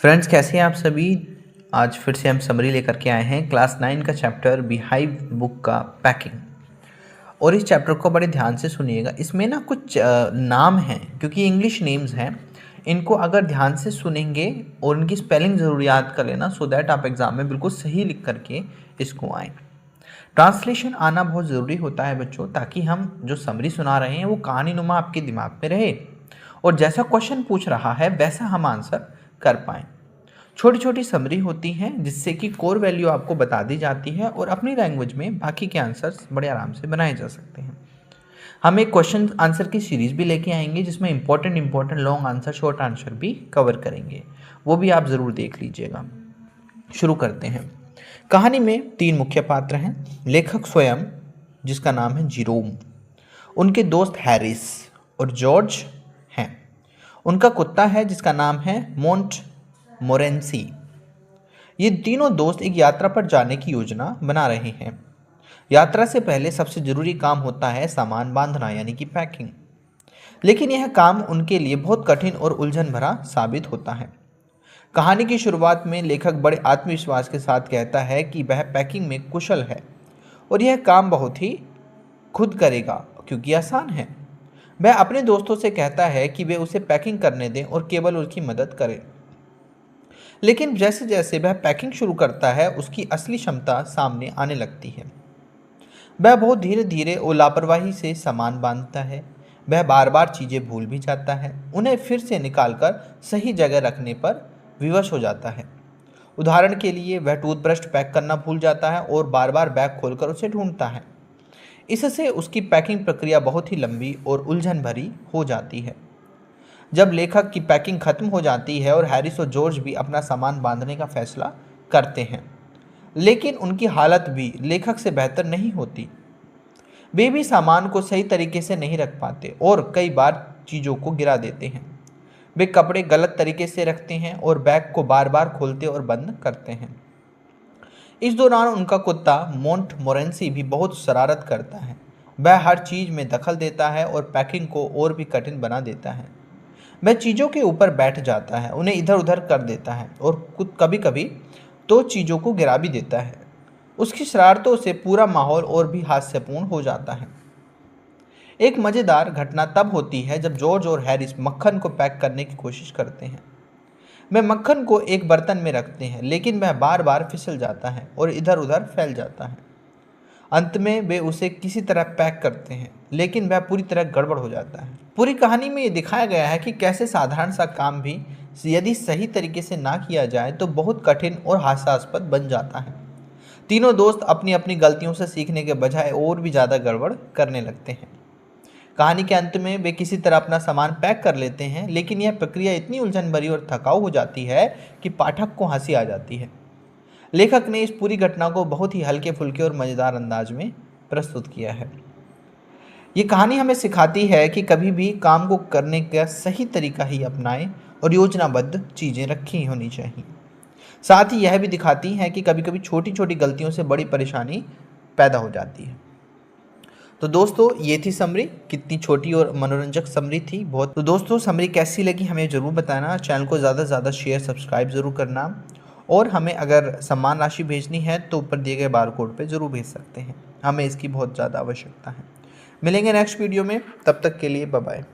Friends, कैसे हैं आप सभी। आज फिर से हम समरी लेकर के आए हैं क्लास 9 का चैप्टर बिहाइव बुक का पैकिंग। और इस चैप्टर को बड़े ध्यान से सुनिएगा। इसमें ना कुछ नाम हैं, क्योंकि इंग्लिश नेम्स हैं। इनको अगर ध्यान से सुनेंगे और इनकी स्पेलिंग ज़रूर याद कर लेना, सो दैट आप एग्ज़ाम में बिल्कुल सही लिख करके इसको आएँ। ट्रांसलेशन आना बहुत ज़रूरी होता है बच्चों, ताकि हम जो समरी सुना रहे हैं वो कहानी नुमा आपके दिमाग में रहे और जैसा क्वेश्चन पूछ रहा है वैसा हम आंसर कर पाएँ। छोटी छोटी समरी होती हैं जिससे कि कोर वैल्यू आपको बता दी जाती है और अपनी लैंग्वेज में बाकी के आंसर्स बड़े आराम से बनाए जा सकते हैं। हम एक क्वेश्चन आंसर की सीरीज भी लेके आएंगे जिसमें important long answer short answer भी कवर करेंगे, वो भी आप ज़रूर देख लीजिएगा। शुरू करते हैं। कहानी में 3 मुख्य पात्र हैं। लेखक स्वयं, जिसका नाम है जीरोम, उनके दोस्त हैरिस और जॉर्ज हैं। उनका कुत्ता है जिसका नाम है मोंट मोरेंसी। ये तीनों दोस्त एक यात्रा पर जाने की योजना बना रहे हैं। यात्रा से पहले सबसे जरूरी काम होता है सामान बांधना, यानी कि पैकिंग। लेकिन यह काम उनके लिए बहुत कठिन और उलझन भरा साबित होता है। कहानी की शुरुआत में लेखक बड़े आत्मविश्वास के साथ कहता है कि वह पैकिंग में कुशल है और यह काम बहुत ही खुद करेगा क्योंकि आसान है। वह अपने दोस्तों से कहता है कि वे उसे पैकिंग करने दें और केवल उसकी मदद करें। लेकिन जैसे जैसे वह पैकिंग शुरू करता है उसकी असली क्षमता सामने आने लगती है। वह बहुत धीरे धीरे और लापरवाही से सामान बांधता है। वह बार बार चीज़ें भूल भी जाता है। उन्हें फिर से निकालकर सही जगह रखने पर विवश हो जाता है। उदाहरण के लिए वह टूथब्रश पैक करना भूल जाता है और बार बार बैग खोलकर उसे ढूंढता है। इससे उसकी पैकिंग प्रक्रिया बहुत ही लंबी और उलझन भरी हो जाती है। जब लेखक की पैकिंग खत्म हो जाती है और हैरिस और जॉर्ज भी अपना सामान बांधने का फैसला करते हैं, लेकिन उनकी हालत भी लेखक से बेहतर नहीं होती। वे भी सामान को सही तरीके से नहीं रख पाते और कई बार चीज़ों को गिरा देते हैं। वे कपड़े गलत तरीके से रखते हैं और बैग को बार बार खोलते और बंद करते हैं। इस दौरान उनका कुत्ता मोंट मोरेंसी भी बहुत शरारत करता है। वह हर चीज़ में दखल देता है और पैकिंग को और भी कठिन बना देता है। वह चीज़ों के ऊपर बैठ जाता है, उन्हें इधर उधर कर देता है और कभी कभी तो चीज़ों को गिरा भी देता है। उसकी शरारतों से पूरा माहौल और भी हास्यपूर्ण हो जाता है। एक मज़ेदार घटना तब होती है जब जॉर्ज और हैरिस मक्खन को पैक करने की कोशिश करते हैं। वे मक्खन को एक बर्तन में रखते हैं, लेकिन वह बार बार फिसल जाता है और इधर उधर फैल जाता है। अंत में वे उसे किसी तरह पैक करते हैं, लेकिन वह पूरी तरह गड़बड़ हो जाता है। पूरी कहानी में ये दिखाया गया है कि कैसे साधारण सा काम भी यदि सही तरीके से ना किया जाए तो बहुत कठिन और हास्यास्पद बन जाता है। तीनों दोस्त अपनी अपनी गलतियों से सीखने के बजाय और भी ज़्यादा गड़बड़ करने लगते हैं। कहानी के अंत में वे किसी तरह अपना सामान पैक कर लेते हैं, लेकिन यह प्रक्रिया इतनी उलझन भरी और थकाऊ हो जाती है कि पाठक को हंसी आ जाती है। लेखक ने इस पूरी घटना को बहुत ही हल्के फुल्के और मज़ेदार अंदाज में प्रस्तुत किया है। ये कहानी हमें सिखाती है कि कभी भी काम को करने का सही तरीका ही अपनाएं और योजनाबद्ध चीज़ें रखी होनी चाहिए। साथ ही यह भी दिखाती है कि कभी कभी छोटी छोटी गलतियों से बड़ी परेशानी पैदा हो जाती है। तो दोस्तों, ये थी समरी। कितनी छोटी और मनोरंजक समरी थी बहुत। तो दोस्तों, समरी कैसी लगी हमें ज़रूर बताना। चैनल को ज़्यादा से ज़्यादा शेयर सब्सक्राइब ज़रूर करना और हमें अगर सम्मान राशि भेजनी है तो ऊपर दिए गए बार कोड पर ज़रूर भेज सकते हैं। हमें इसकी बहुत ज़्यादा आवश्यकता है। मिलेंगे नेक्स्ट वीडियो में, तब तक के लिए बाय बाय।